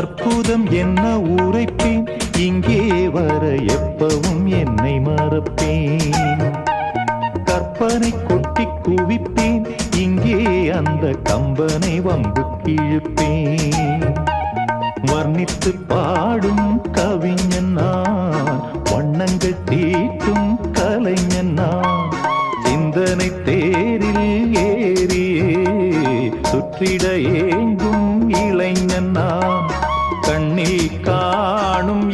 அற்புதம் என்ன உரைப்பேன், இங்கே வர எப்பவும் என்னை மறப்பேன். கற்பனை கொட்டி குவிப்பேன், இங்கே அந்த கம்பனை வம்பு கிழிப்பேன். வர்ணித்து பாடும் கவிஞன் நான், வண்ணங்கள் தீட்டும் கலைஞன் நான். சிந்தனை தேரில் ஏறியே சுற்றிட ஏங்கும் இளைஞன் நான். கண்ணில் காணும்